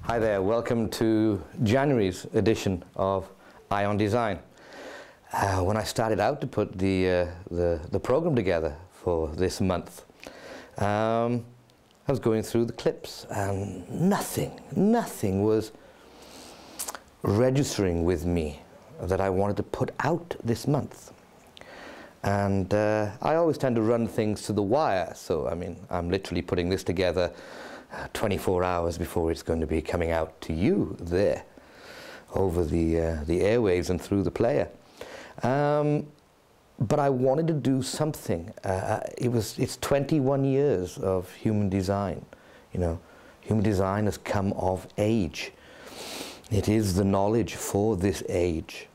Hi there, welcome to January's edition of Eye on Design. When I started out to put the program together for this month, I was going through the clips and nothing was registering with me that I wanted to put out this month. And I always tend to run things to the wire, so I mean, I'm literally putting this together 24 hours before it's going to be coming out to you there over the airwaves and through the player. But I wanted to do something. It's 21 years of human design. You know, human design has come of age. It is the knowledge for this age,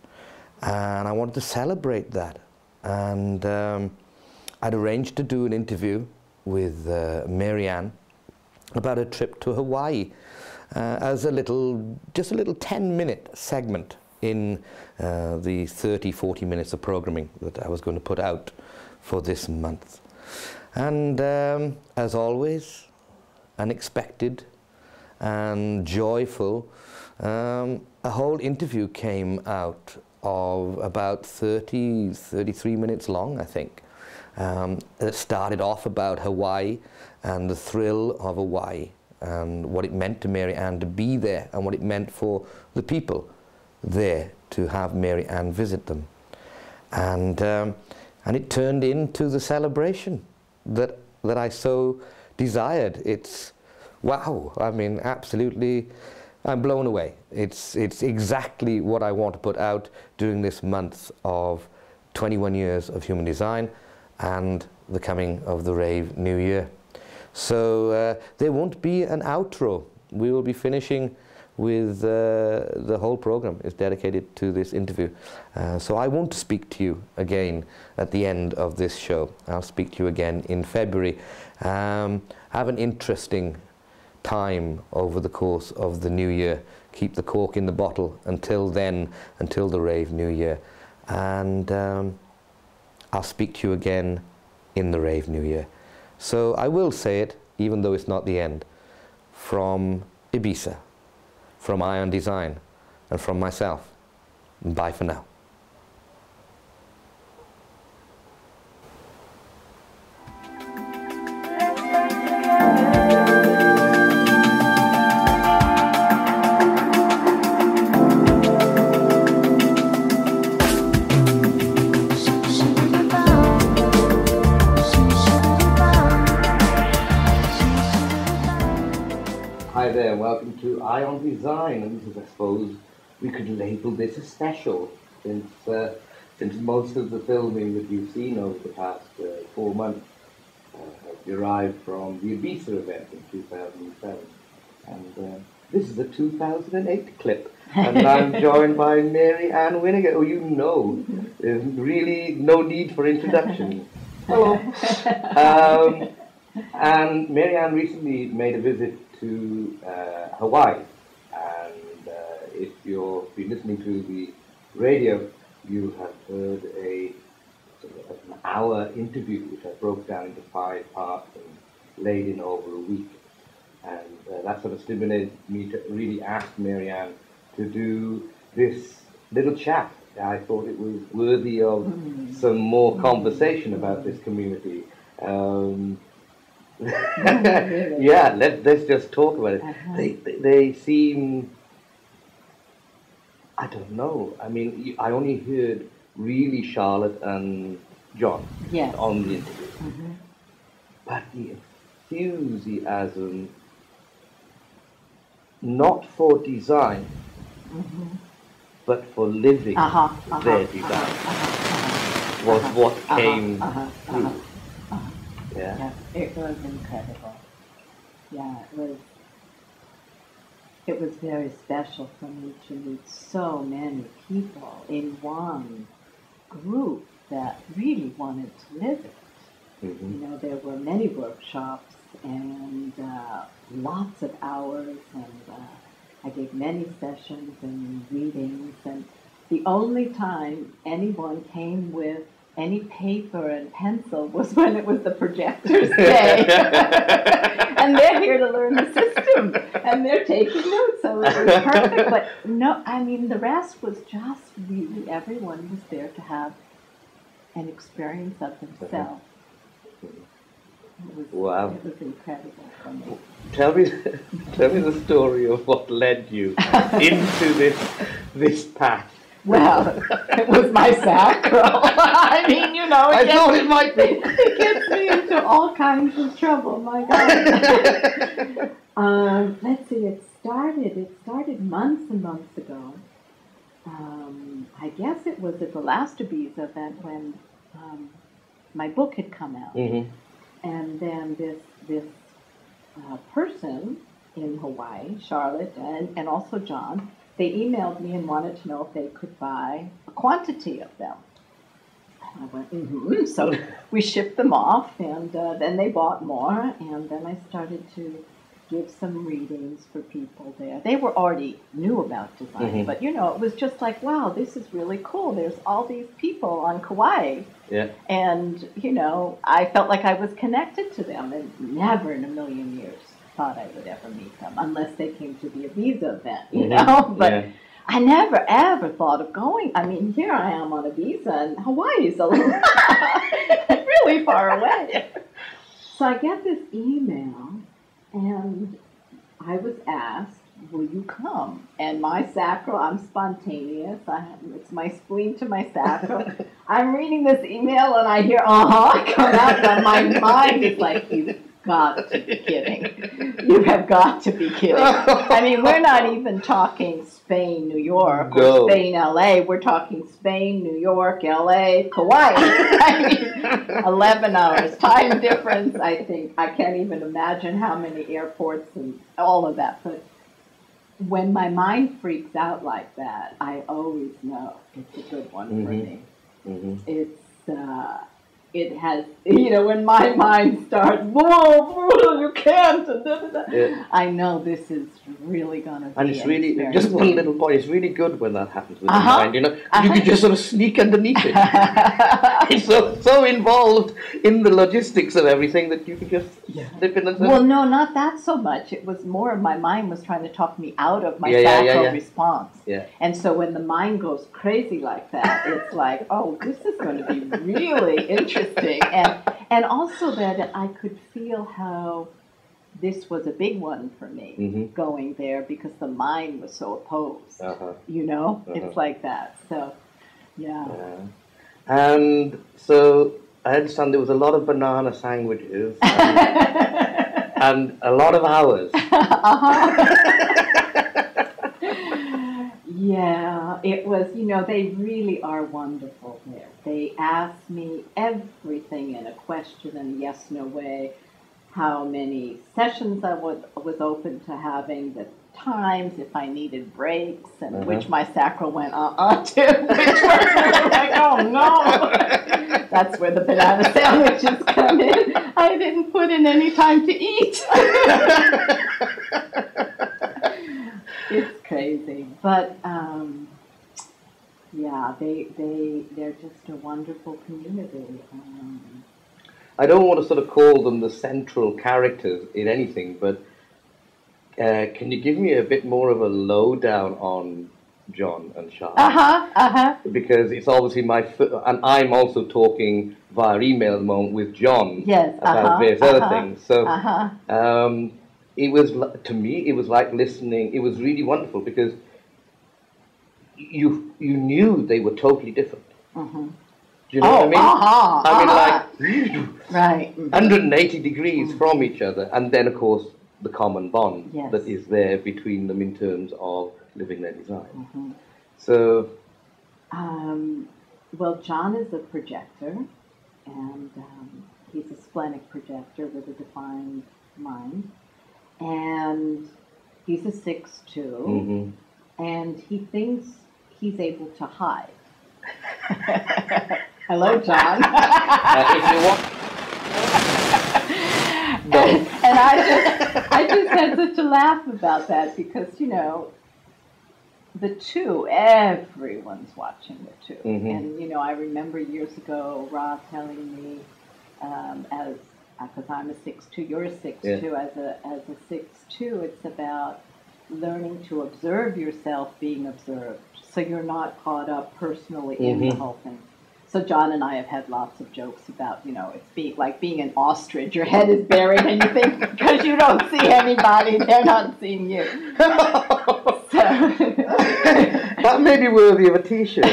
and I wanted to celebrate that. And I'd arranged to do an interview with Mary Ann about a trip to Hawaii as just a little 10-minute segment in the 30-40 minutes of programming that I was going to put out for this month. And as always, unexpected and joyful, a whole interview came out of about 33 minutes long, I think. It started off about Hawaii and the thrill of Hawaii and what it meant to Mary Ann to be there and what it meant for the people there to have Mary Ann visit them. And it turned into the celebration that I so desired. It's, wow, I mean, absolutely, I'm blown away. It's exactly what I want to put out during this month of 21 years of human design and the coming of the Rave New Year. So there won't be an outro. We will be finishing with the whole program is dedicated to this interview. So I won't speak to you again at the end of this show. I'll speak to you again in February. Have an interesting time over the course of the new year. Keep the cork in the bottle until then, until the Rave New Year. And I'll speak to you again in the Rave New Year. So I will say it, even though it's not the end, from Ibiza, from Eye on Design, and from myself. Bye for now. Hi there, welcome to Eye on Design, and this is, I suppose, we could label this a special, since most of the filming that you've seen over the past 4 months has derived from the Ibiza event in 2007. And this is a 2008 clip, and I'm joined by Mary Ann Winiger, who you know, there's really no need for introduction. Hello. And Mary Ann recently made a visit to Hawaii, and if you've been listening to the radio, you have heard a sort of an hour interview which I broke down into 5 parts and laid in over a week, and that sort of stimulated me to really ask Mary Ann to do this little chat. I thought it was worthy of some more conversation about this community. Really? Yeah, let's just talk about it. They seem, I don't know. I mean, I only heard really Charlotte and John on the interview, but the enthusiasm, not for design, but for living their design, was what came through. Yeah, it was incredible. Yeah, it was very special for me to meet so many people in one group that really wanted to live it. You know, there were many workshops and lots of hours, and I did many sessions and readings, and the only time anyone came with any paper and pencil was when it was the projector's day. And they're here to learn the system, and they're taking notes, so it was perfect. But no, I mean, the rest was just really, everyone was there to have an experience of themselves. Wow. It was incredible for me. Tell me the story of what led you into this path. Well, it was my sacral. I mean, you know, I thought it might be. It gets me into all kinds of trouble, my God. Let's see, it started months and months ago. I guess it was at the last Ibiza event when my book had come out. Mm-hmm. And then this person in Hawaii, Charlotte, and also John, they emailed me and wanted to know if they could buy a quantity of them. And I went, mm-hmm. So we shipped them off, and then they bought more, and then I started to give some readings for people there. They were already knew about design, mm-hmm. but you know, it was just like, wow, this is really cool. There's all these people on Kauai. Yeah. And, you know, I felt like I was connected to them, and never in a million years thought I would ever meet them, unless they came to the Ibiza event, you mm-hmm. know? But yeah. I never, ever thought of going. I mean, here I am on Ibiza, and Hawaii is a little really far away. So I get this email, and I was asked, will you come? And my sacral, I'm spontaneous. It's my spleen to my sacral. I'm reading this email, and I hear, come out, and my mind is like, you've got to be kidding. You have got to be kidding. I mean, we're not even talking Spain, New York, or Spain, LA. We're talking Spain, New York, LA, Kauai. I mean, 11 hours time difference. I think I can't even imagine how many airports and all of that. But when my mind freaks out like that, I always know it's a good one mm-hmm. for me. Mm-hmm. It has, you know, when my mind starts, whoa, you can't, yeah. I know this is really going to be. And it's really, just one little point, it's really good when that happens with the mind, you know. You can just sort of sneak underneath it. It's so involved in the logistics of everything that you can just slip in and say. Well, no, not that so much. It was more my mind was trying to talk me out of my sacral response. Yeah. And so when the mind goes crazy like that, it's like, oh, this is going to be really interesting. And also that I could feel how this was a big one for me, mm-hmm. going there, because the mind was so opposed. You know, it's like that. So, yeah. And so I understand there was a lot of banana sandwiches and a lot of hours. Yeah, it was, you know, they really are wonderful there. They asked me everything in a question and yes, no way, how many sessions I was open to having, the times, if I needed breaks, and which my sacral went to, which was like, oh no, that's where the banana sandwiches come in. I didn't put in any time to eat. It's crazy, but yeah, they're just a wonderful community. I don't want to sort of call them the central characters in anything, but can you give me a bit more of a lowdown on John and Charlotte? Because it's obviously and I'm also talking via email at the moment with John about various other things. So it was, to me, it was like listening. It was really wonderful because you knew they were totally different. Do you know what I mean? I mean, like, right. 180 degrees from each other, and then, of course, the common bond that is there between them in terms of living their design. So, well, John is a projector, and he's a splenic projector with a defined mind, and he's a 6'2", and he thinks he's able to hide. Hello, John. If you want. And I just had such a laugh about that because, you know, the two, everyone's watching the two. Mm-hmm. And, you know, I remember years ago, Ra telling me, because I'm a 6'2", you're a 6'2", Yeah. as a 6'2", it's about learning to observe yourself being observed, so you're not caught up personally in the whole thing. So John and I have had lots of jokes about, you know, it's like being an ostrich. Your head is buried and you think because you don't see anybody, they're not seeing you. That may be worthy of a T-shirt.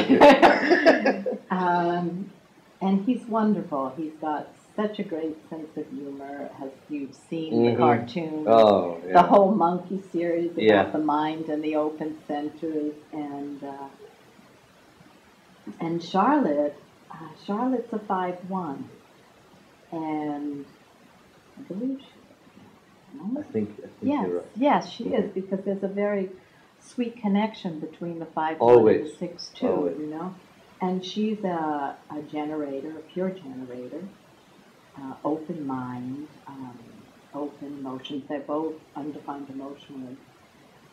And he's wonderful. He's got such a great sense of humor. As you've seen the cartoons, the whole monkey series about the mind and the open centers, and Charlotte's a 5'1", and I believe I think yes, you're right. yes, she is, because there's a very sweet connection between the 5'1" and the 6'2", you know. And she's a generator, a pure generator, open mind, open emotions. They're both undefined emotionally,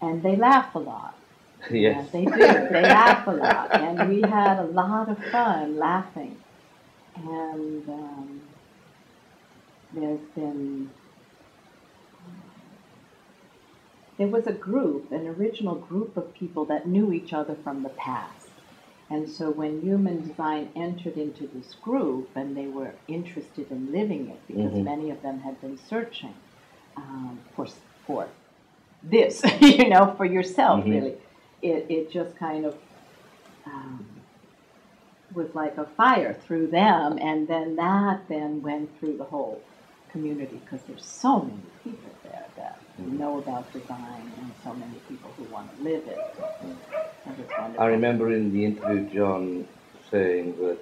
and they laugh a lot. Yes, they do. They laugh a lot, and we had a lot of fun laughing. And there was an original group of people that knew each other from the past. And so when human design entered into this group, and they were interested in living it, because many of them had been searching for this, you know, for yourself, really. It just kind of was like a fire through them, and then that went through the whole community, because there's so many people there that know about design, and so many people who want to live it. I remember in the interview John saying that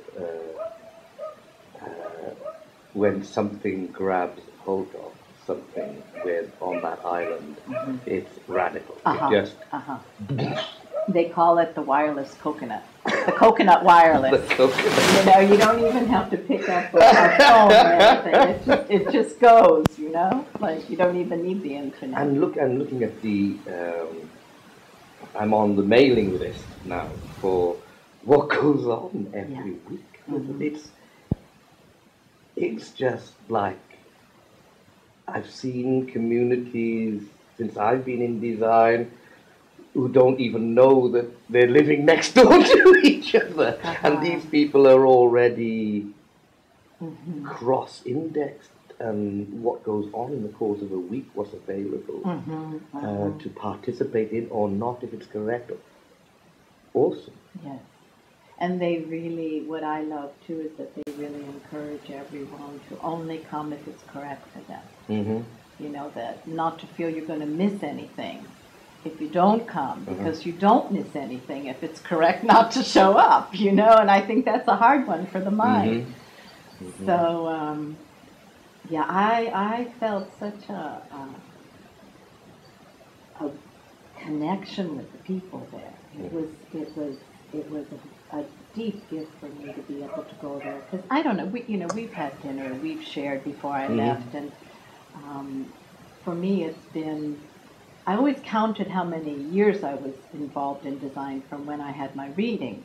when something grabs hold of something on that island, it's radical. It just they call it the wireless coconut. The coconut wireless. The coconut. You know, you don't even have to pick up a phone or anything. It just goes, you know? Like, you don't even need the internet. I'm looking at the... I'm on the mailing list now for what goes on every week. It's just like... I've seen communities since I've been in design who don't even know that they're living next door to each other. And these people are already cross-indexed, and what goes on in the course of a week, what's available to participate in or not, if it's correct. Awesome. Yes. And they really, what I love too, is that they really encourage everyone to only come if it's correct for them. You know, that not to feel you're going to miss anything if you don't come, because you don't miss anything if it's correct not to show up, you know, and I think that's a hard one for the mind. So, yeah, I felt such a connection with the people there. It was a deep gift for me to be able to go there, because I don't know, we've had dinner, we've shared before I left, and for me it's been, I always counted how many years I was involved in design from when I had my reading.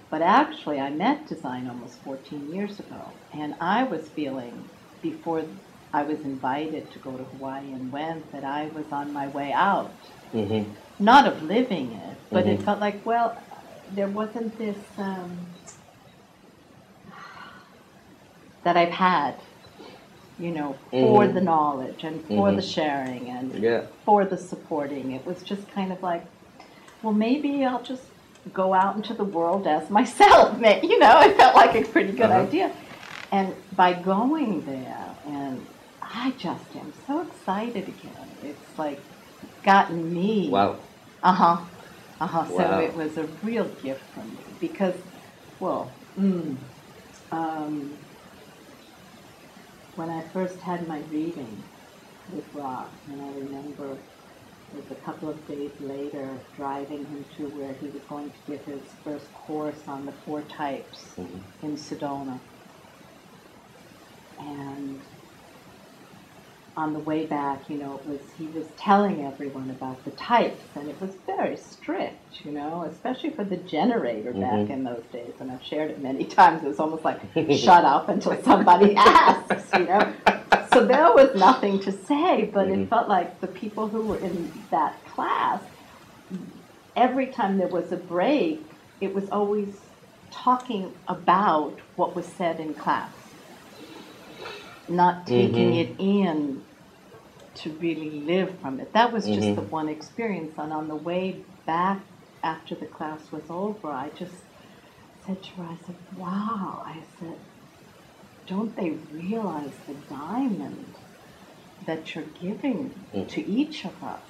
But actually, I met design almost 14 years ago. And I was feeling, before I was invited to go to Hawaii and went, that I was on my way out. Not of living it, but it felt like, well, there wasn't this, that I've had, you know, for the knowledge and for the sharing and for the supporting. It was just kind of like, well, maybe I'll just go out into the world as myself. You know, it felt like a pretty good idea. And by going there, and I just am so excited again. It's like gotten me. Wow. Wow. So it was a real gift for me because, well, when I first had my reading with Rock, and I remember it was a couple of days later driving him to where he was going to give his first course on the 4 types in Sedona. And on the way back, you know, he was telling everyone about the types, and it was very strict, you know, especially for the generator back in those days. And I've shared it many times. It was almost like, shut up until somebody asks, you know. So there was nothing to say, but it felt like the people who were in that class, every time there was a break, it was always talking about what was said in class, not taking it in to really live from it. That was just the one experience. And on the way back after the class was over, I just said to her, I said, wow, I said, don't they realize the diamond that you're giving to each of us?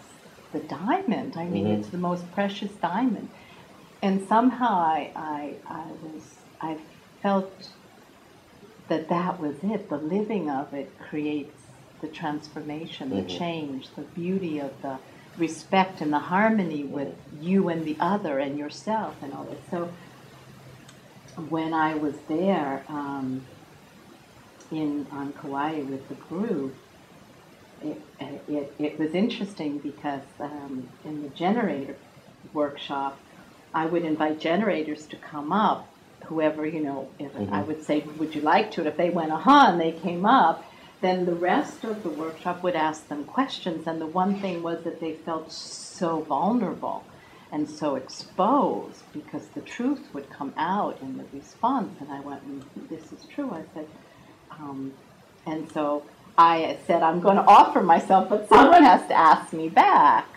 The diamond, I mean, it's the most precious diamond. And somehow I felt that was it. The living of it creates the transformation, the change, the beauty of the respect and the harmony with you and the other and yourself and all this. So when I was there on Kauai with the group, it was interesting because in the generator workshop, I would invite generators to come up, whoever, you know, if I would say, would you like to? And if they went, and they came up, then the rest of the workshop would ask them questions. And the one thing was that they felt so vulnerable and so exposed because the truth would come out in the response. And I went, this is true. I said, and so I said, I'm going to offer myself, but someone has to ask me back,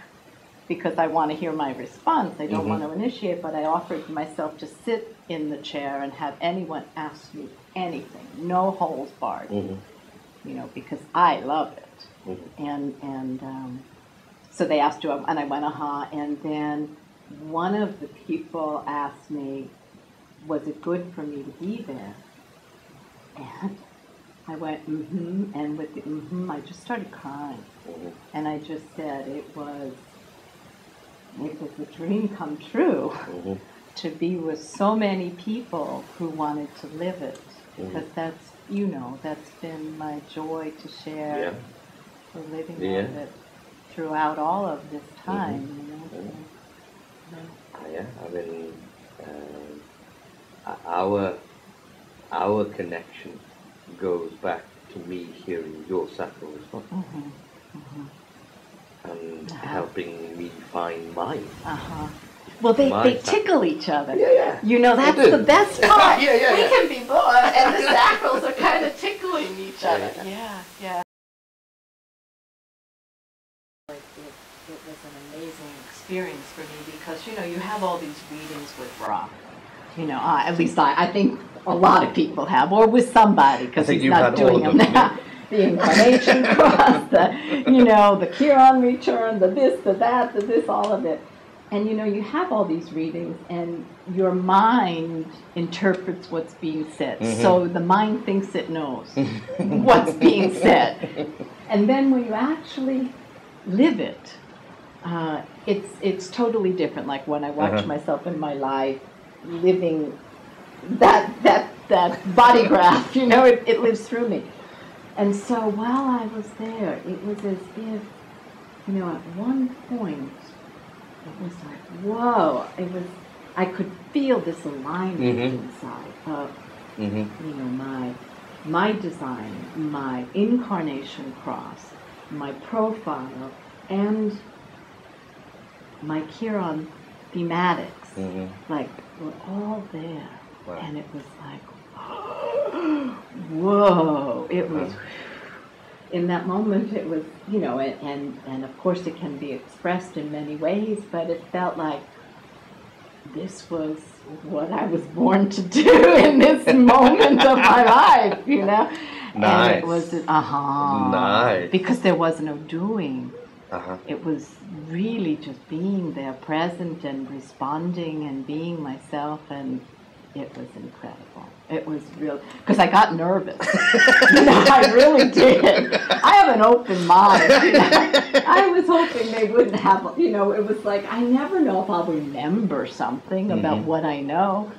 because I want to hear my response. I don't want to initiate, but I offered myself to sit in the chair and have anyone ask me anything, no holes barred, you know, because I love it. And so they asked you, and I went, and then one of the people asked me, was it good for me to be there? And I went, and with the I just started crying. And I just said, it was a dream come true to be with so many people who wanted to live it, because that's, you know, that's been my joy to share the living of it throughout all of this time, you know. I mean, our connection goes back to me hearing your sacral response. And helping me find mine. Well, they tickle each other. Yeah. You know, that's the best part. We can be bored, and the sacrals are kind of tickling each other. Yeah. It was an amazing experience for me because, you know, you have all these readings with Ra. You know, at least I think a lot of people have, or with somebody, because he's not doing them now. The incarnation cross, you know, the Chiron return, the this, the that, the this, all of it. And, you know, you have all these readings, and your mind interprets what's being said. So the mind thinks it knows what's being said. And then when you actually live it, it's totally different. Like when I watch myself in my life living that body graph, you know, it lives through me. And so while I was there, it was as if, you know, at one point, it was like, whoa, I could feel this alignment inside of, you know, my design, my incarnation cross, my profile, and my Chiron thematics, like, were all there. Wow. And it was like, whoa, it was, in that moment it was, you know, and of course it can be expressed in many ways, but it felt like this was what I was born to do in this moment of my life, you know. Nice. And it was, nice. Because there was no doing. It was really just being there, present and responding and being myself, and it was incredible. It was real, because I got nervous. You know, I really did. I have an open mind. You know? I was hoping they wouldn't have, you know, it was like, I never know if I'll remember something about what I know.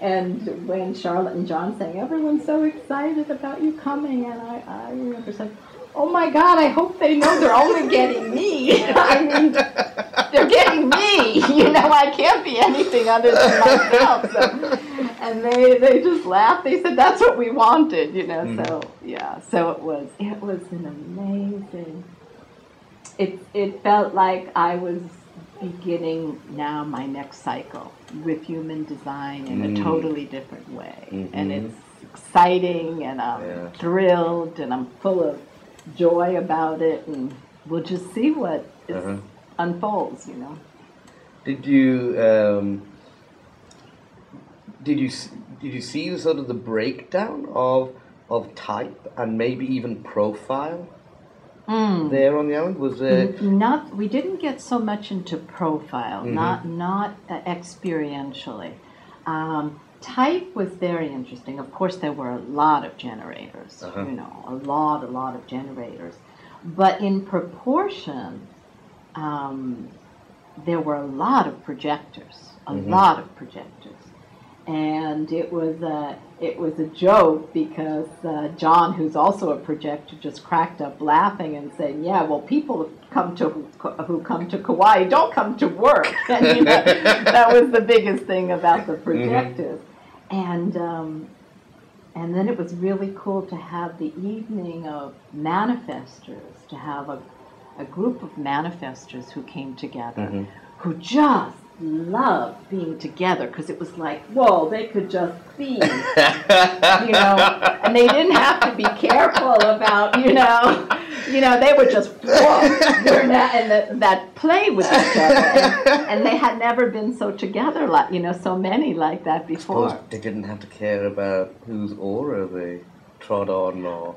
And when Charlotte and John saying, everyone's so excited about you coming, and I remember saying, oh my God, I hope they know they're only getting me. I mean, they're getting me. You know, I can't be anything other than myself. So, and they just laughed. They said, that's what we wanted, you know. So, yeah, so it was an amazing, it felt like I was beginning now my next cycle with human design in a totally different way. And it's exciting, and I'm thrilled, and I'm full of joy about it, and we'll just see what unfolds, you know. Did you see the sort of the breakdown of type and maybe even profile there on the island? Was there we didn't get so much into profile, not experientially. Type was very interesting. Of course, there were a lot of generators, you know, a lot of generators. But in proportion, there were a lot of projectors, And it was a joke because John, who's also a projector, just cracked up laughing and saying, "Yeah, well, people who come to Kauai don't come to work." And you know, that was the biggest thing about the projectors. And then it was really cool to have the evening of manifestors, to have a group of manifestors who came together, who just loved being together, because it was like, whoa, they could just be, you know, and they didn't have to be careful about, you know, they were just, whoa, and that play with each other, and they had never been so together, like, you know, so many like that before. I suppose they didn't have to care about whose aura they trod on, or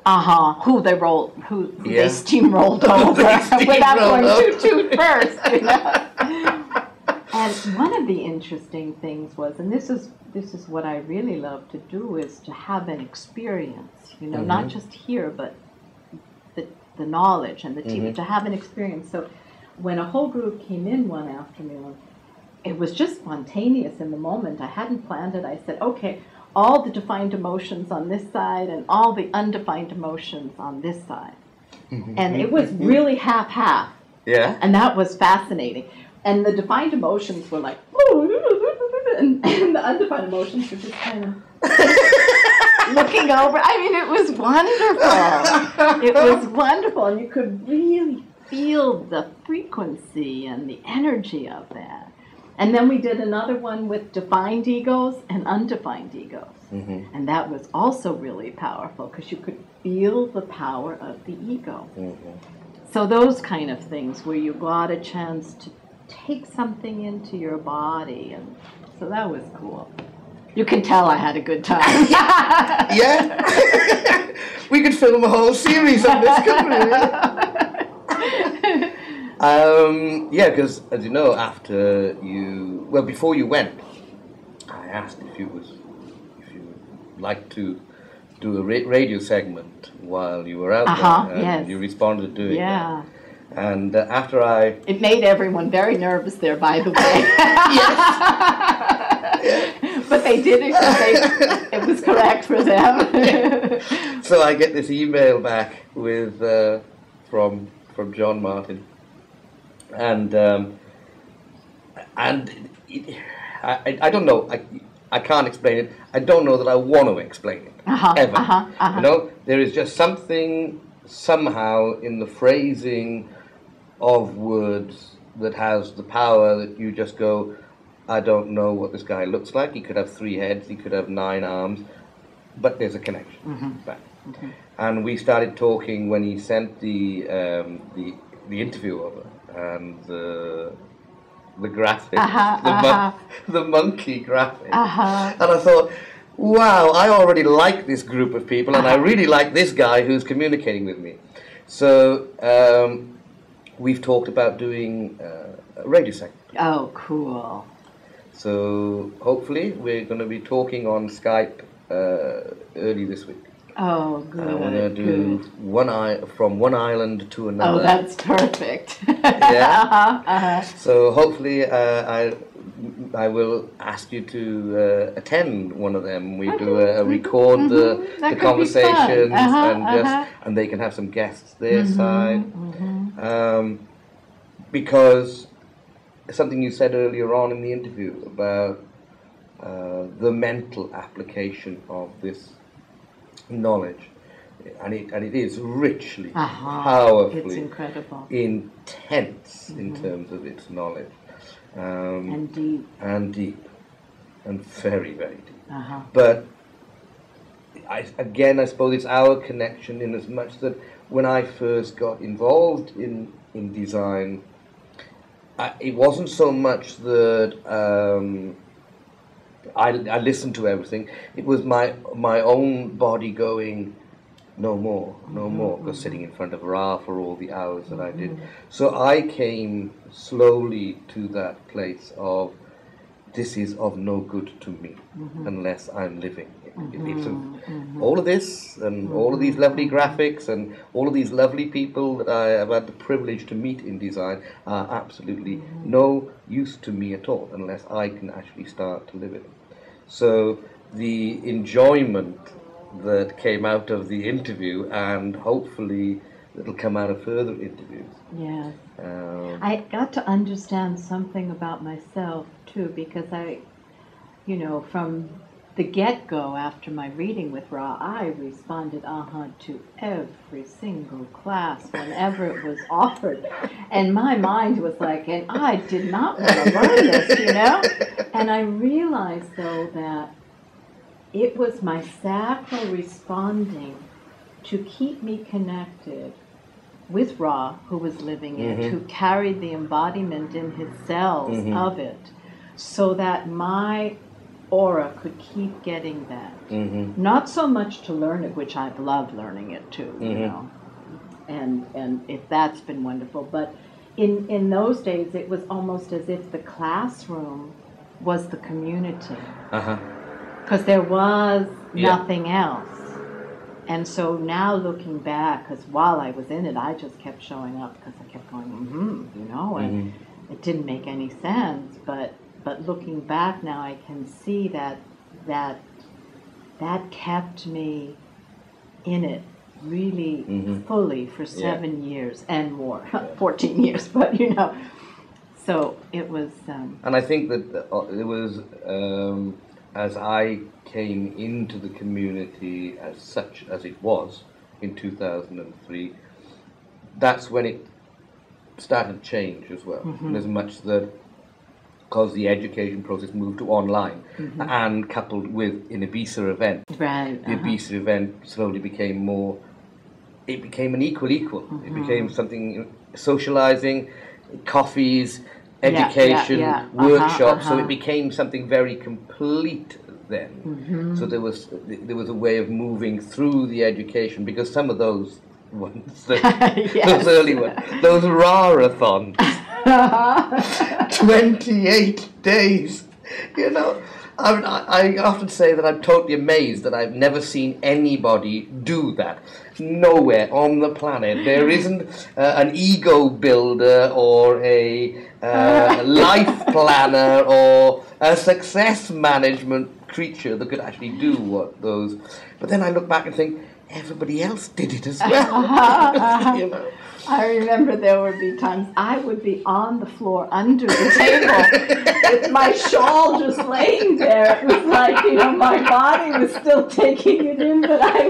who they steamrolled over without going too first, you know. And one of the interesting things was, and this is what I really love to do, is to have an experience, you know, not just hear, but the knowledge and the teaching, to have an experience. So when a whole group came in one afternoon, it was just spontaneous in the moment. I hadn't planned it. I said, okay, all the defined emotions on this side and all the undefined emotions on this side. And it was really half-half. Yeah. And that was fascinating. And the defined emotions were like, and the undefined emotions were just kind of looking over. I mean, it was wonderful. It was wonderful. And you could really feel the frequency and the energy of that. And then we did another one with defined egos and undefined egos. And that was also really powerful, because you could feel the power of the ego. So those kind of things where you got a chance to take something into your body, and so that was cool. You can tell I had a good time. Yeah. We could film a whole series on this, couldn't we? Yeah, because as you know, before you went, I asked if you would like to do a radio segment while you were out there, and yes. you responded to doing that. Yeah. And It made everyone very nervous there, by the way. But they did it because it was correct for them. So I get this email back with from John Martin, and I don't know. I can't explain it. I don't know that I want to explain it ever. You know, there is just something somehow in the phrasing of words that has the power that you just go, I don't know what this guy looks like. He could have 3 heads, he could have 9 arms, but there's a connection. And we started talking when he sent the interview over, and the graphics, the monkey graphic. And I thought, wow, I already like this group of people, and I really like this guy who's communicating with me. So we've talked about doing a radio segment. Oh, cool. So hopefully we're going to be talking on Skype early this week. Oh, good. I want to do from one island to another. Oh, that's perfect. Yeah. So hopefully, I will ask you to attend one of them. We do record the conversations and they can have some guests their side. Because something you said earlier on in the interview about the mental application of this knowledge, and it is richly, powerfully, it's incredible, intense in terms of its knowledge, and deep, and very, very deep. But I suppose it's our connection in as much that when I first got involved in design, it wasn't so much that I listened to everything. It was my own body going, no more, because sitting in front of Ra for all the hours that I did. So I came slowly to that place of, this is of no good to me unless I'm living. All of this and all of these lovely graphics and all of these lovely people that I have had the privilege to meet in design are absolutely no use to me at all unless I can actually start to live it. So the enjoyment that came out of the interview, and hopefully it'll come out of further interviews. Yeah. I got to understand something about myself too, because from the get-go after my reading with Ra, I responded to every single class whenever it was offered. And my mind was like, and I did not want to learn this, And I realized, though, that it was my sacral responding to keep me connected with Ra, who was living it, who carried the embodiment in his cells of it, so that my aura could keep getting that. Not so much to learn it, which I've loved learning it too, and if that's been wonderful. But in those days, it was almost as if the classroom was the community, because there was nothing else. And so now looking back, because while I was in it, I just kept showing up because I kept going, and it didn't make any sense. But looking back now, I can see that kept me in it really fully for 7 years and more, 14 years, but so it was. And I think that it was, as I came into the community as such as it was in 2003, that's when it started to change as well. As much that, because the education process moved to online, and coupled with an Ibiza event, the Ibiza event slowly became more, it became an equal. It became something, socializing, coffees, education, workshops, so it became something very complete then. So there was a way of moving through the education, because some of those ones, those early ones, those Ra-a-thons, 28 days, I often say that I'm totally amazed that I've never seen anybody do that. Nowhere on the planet. There isn't an ego builder or a life planner or a success management creature that could actually do what those. But then I look back and think, everybody else did it as well. I remember there would be times I would be on the floor under the table with my shawl just laying there. It was like, my body was still taking it in, but I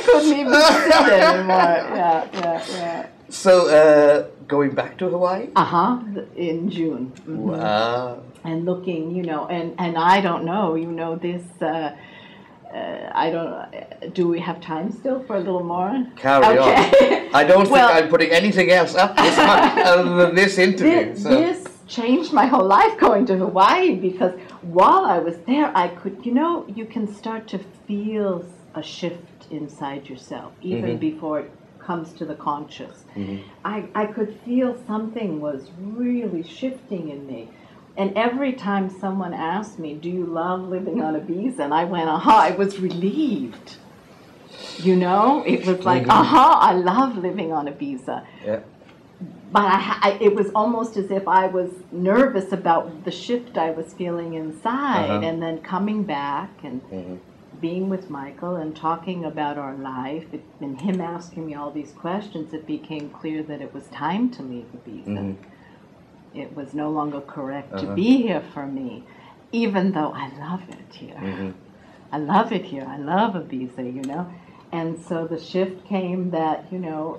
couldn't even sit anymore. Yeah. So, going back to Hawaii? In June. Wow. And looking, and I don't know, this... I don't. Do we have time still for a little more? Carry on. I don't think I'm putting anything else up this much other than this interview. This changed my whole life, going to Hawaii, because while I was there, I could, you can start to feel a shift inside yourself, even before it comes to the conscious. I could feel something was really shifting in me. And every time someone asked me, do you love living on Ibiza? And I went, I was relieved. You know, it was like, I love living on Ibiza. Yeah. But it was almost as if I was nervous about the shift I was feeling inside, and then coming back and being with Michael and talking about our life, and him asking me all these questions, it became clear that it was time to leave Ibiza. It was no longer correct to be here for me, even though I love it here. I love it here. I love Ibiza, you know. And so the shift came that, you know,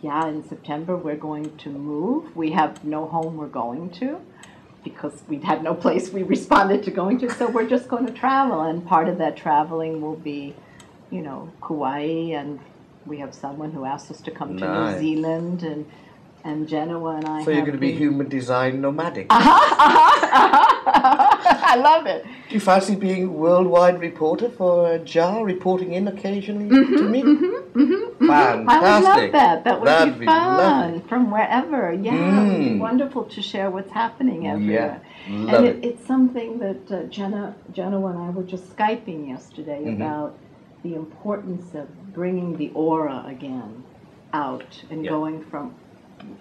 in September we're going to move. We have no home we're going to because we had no place we responded to going to. So we're just going to travel. And part of that traveling will be, you know, Kauai. And we have someone who asked us to come to New Zealand. And Genoa and I. So you're going to be human design nomadic. I love it. Do you fancy being worldwide reporter for JAR, reporting in occasionally to me? Fantastic. I would love that. That would That'd be fun. Lovely. From wherever. Yeah, it would be wonderful to share what's happening everywhere. Yeah, and it's something that Jenna and I were just Skyping yesterday about the importance of bringing the aura again out and going from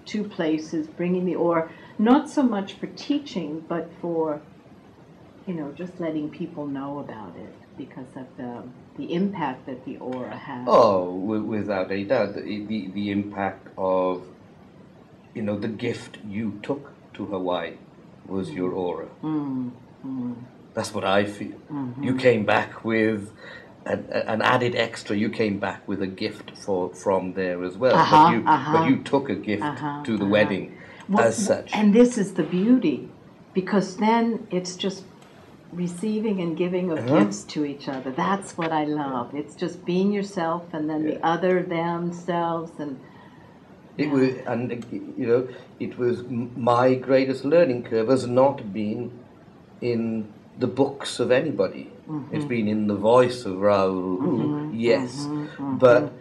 two places, bringing the aura, not so much for teaching, but for, you know, just letting people know about it because of the impact that the aura has. Oh, without any doubt, the impact of, you know, the gift you took to Hawaii was your aura. That's what I feel. You came back with an added extra. You came back with a gift from there as well. But you took a gift to the wedding as such. And this is the beauty, because then it's just receiving and giving of gifts to each other. That's what I love. It's just being yourself, and then the other themselves, and it was, and you know, it was my greatest learning curve has not been in the books of anybody. It's been in the voice of Raoul, yes, but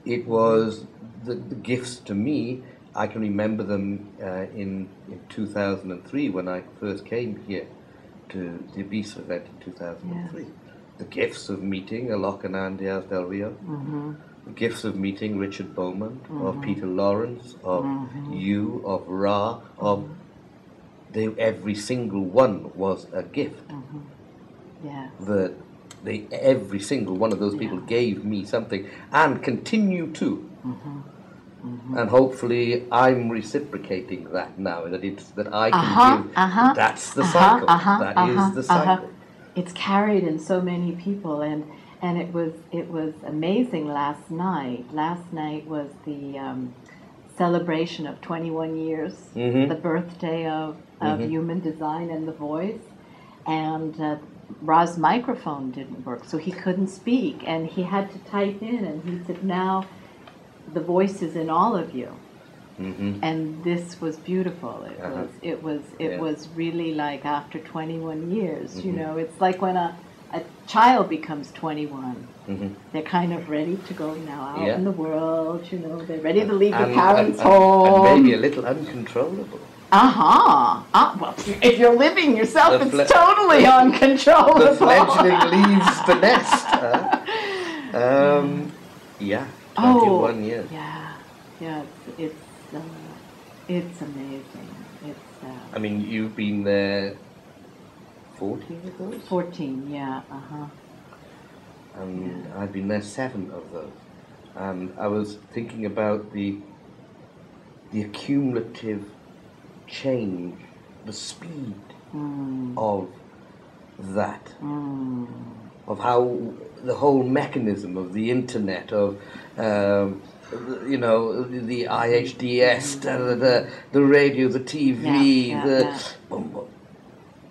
it was the gifts to me. I can remember them in 2003 when I first came here to the Ibiza event in 2003. The gifts of meeting Alokanan Diaz del Rio, the gifts of meeting Richard Beaumont, of Peter Lawrence, of you, of Ra, of every single one was a gift. That every single one of those people gave me something and continue to. And hopefully I'm reciprocating that now, that I can give. That's the cycle. That is the cycle. It's carried in so many people, and it was amazing last night. Last night was the celebration of 21 years, the birthday of Human Design and the Voice, and Ra's microphone didn't work, so he couldn't speak, and he had to type in, and he said, now the voice is in all of you. And this was beautiful. It was really like after 21 years, you know, it's like when a child becomes 21, they're kind of ready to go now out in the world, you know, they're ready to leave the parents' home. And maybe a little uncontrollable. Well, if you're living yourself, it's totally uncontrollable. The fledgling leaves the nest. 21 years. It's amazing. I mean, you've been there 14 of those? 14, And I've been there 7 of those. And I was thinking about the accumulative change, the speed of that, of how the whole mechanism of the internet, of you know, the IHDS, the radio, the TV,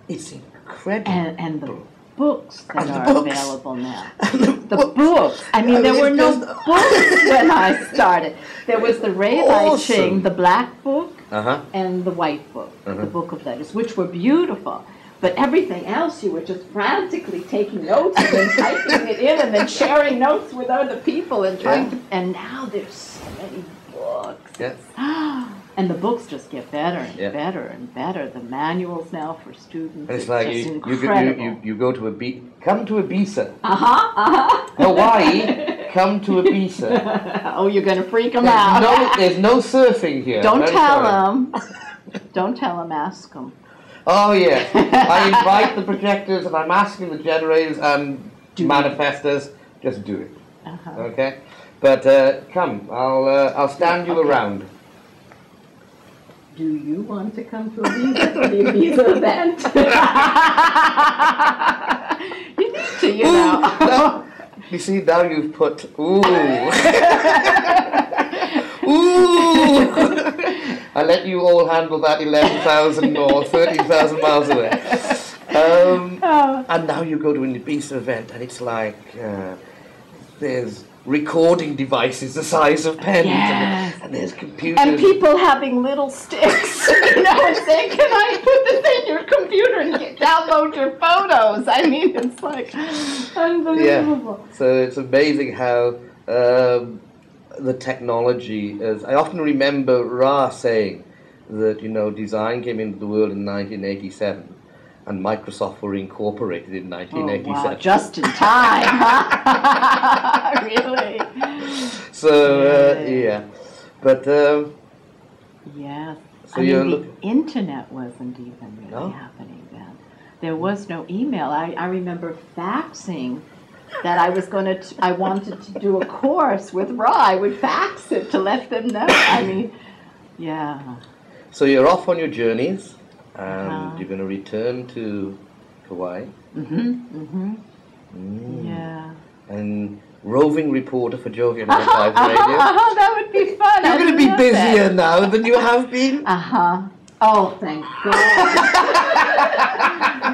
it's incredible. And the books that are available now. The books. I mean, there were no books when I started. There was the Ray Lai Ching, the black book, and the white book, the book of letters, which were beautiful. But everything else, you were just frantically taking notes and then typing it in and then sharing notes with other people and trying to. And now there's so many books. And the books just get better and Yeah. better and better. The manuals now for students. And it's like just you incredible. you go to come to Ibiza. Uh-huh. Hawaii, come to Ibiza. Oh, you're going to freak them out. There's no surfing here. Don't Very tell sorry. them. Don't tell them, ask them. Oh, yeah. I invite the projectors and I'm asking the generators and manifestors, just do it. Uh-huh. Okay? But come, I'll stand you around. Do you want to come to the Ibiza event? You need to, you know. No. You see, now you've put, ooh. Ooh. I let you all handle that 11,000 or 13,000 miles away. And now you go to an Ibiza event and it's like, there's recording devices the size of pens, Yes. and there's computers. And people having little sticks, you know, and saying, can I put this in your computer and download your photos? I mean, it's like unbelievable. Yeah. So it's amazing how the technology is. I often remember Ra saying that, you know, design came into the world in 1987. And Microsoft were incorporated in 1987. Oh, wow. Just in time, huh? Really? So, yeah. But, yes. So I you're mean, the internet wasn't even really happening then. There was no email. I remember faxing that I wanted to do a course with Ra. I would fax it to let them know. I mean, yeah. So you're off on your journeys. And you're going to return to Kauai. Yeah. And roving reporter for Jovian Archive Radio. That would be fun. You're going to be busier now than you have been. Oh, thank God.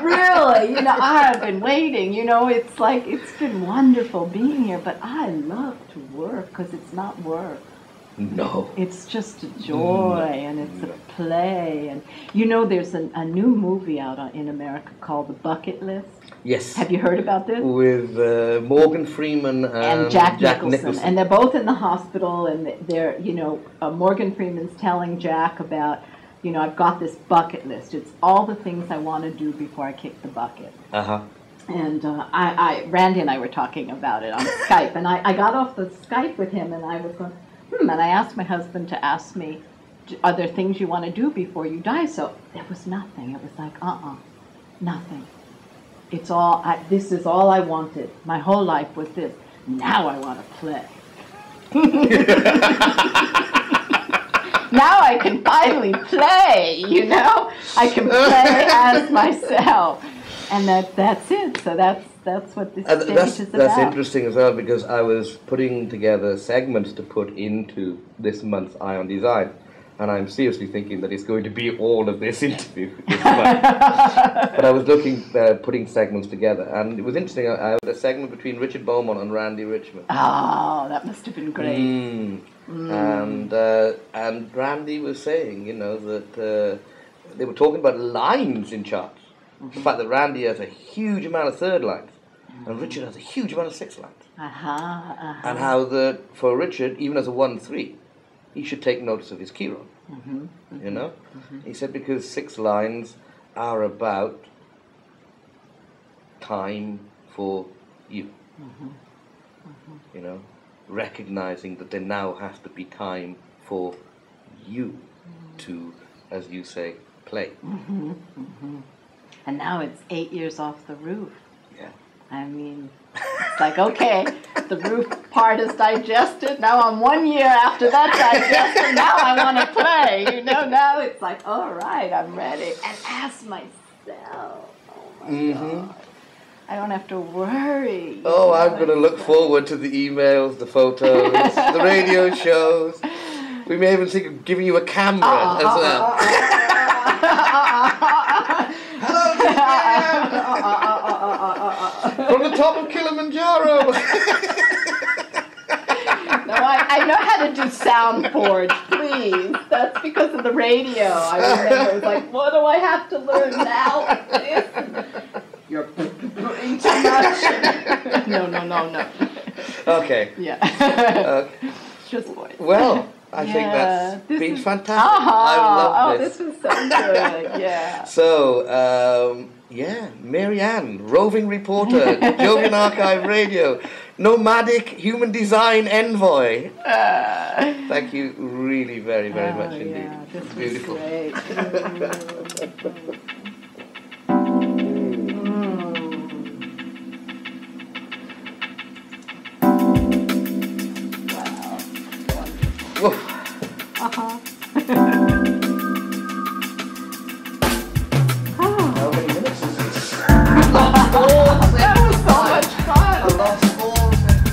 Really, you know, I have been waiting. You know, it's like, it's been wonderful being here, but I love to work because it's not work. No. It's just a joy, and it's a play. And you know, there's a new movie out in America called The Bucket List. Yes. Have you heard about this? With Morgan Freeman and Jack Nicholson. And they're both in the hospital, and they're, you know, Morgan Freeman's telling Jack about, you know, I've got this bucket list. It's all the things I want to do before I kick the bucket. And Randy and I were talking about it on Skype, and I got off the Skype with him, and I was going, and I asked my husband to ask me, are there things you want to do before you die? So there was nothing. It was like, nothing. It's all, this is all I wanted. My whole life was this. Now I want to play. Now I can finally play, you know? I can play as myself. And that's it. So that's what this stage is about. That's interesting as well, because I was putting together segments to put into this month's Eye on Design, and I'm seriously thinking that it's going to be all of this interview this month. But I was putting segments together, and it was interesting. I had a segment between Richard Beaumont and Randy Richmond. Oh, that must have been great. And Randy was saying, you know, that they were talking about lines in charts. The fact that Randy has a huge amount of third lines, and Richard has a huge amount of sixth lines. And how that for Richard, even as a 1-3, he should take notice of his key run. You know? He said because 6 lines are about time for you. You know? Recognizing that there now has to be time for you to, as you say, play. And now it's 8 years off the roof. Yeah. I mean, it's like, okay, the roof part is digested. Now I'm 1 year after that digested. Now I want to play. You know, now it's like, all right, I'm ready. And ask myself, oh my God, I don't have to worry. Oh, I'm going to look forward to the emails, the photos, the radio shows. We may even think of giving you a camera as well. Hello, from the top of Kilimanjaro. No, I know how to do Sound Forge, please. That's because of the radio. I remember it was like, what do I have to learn now? This? You're doing too much. No. Okay. Yeah. Okay. Just voice. Well, I think that's been fantastic. Uh-huh. I love this. This was so good. Yeah. So, Mary Ann, roving reporter, Jovian Archive Radio, nomadic human design envoy. Thank you really very, very much indeed. Yeah, this was beautiful. Great. Whoa. Uh-huh. How many minutes is this? That was so much fun. I lost 4 seconds.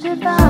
Goodbye.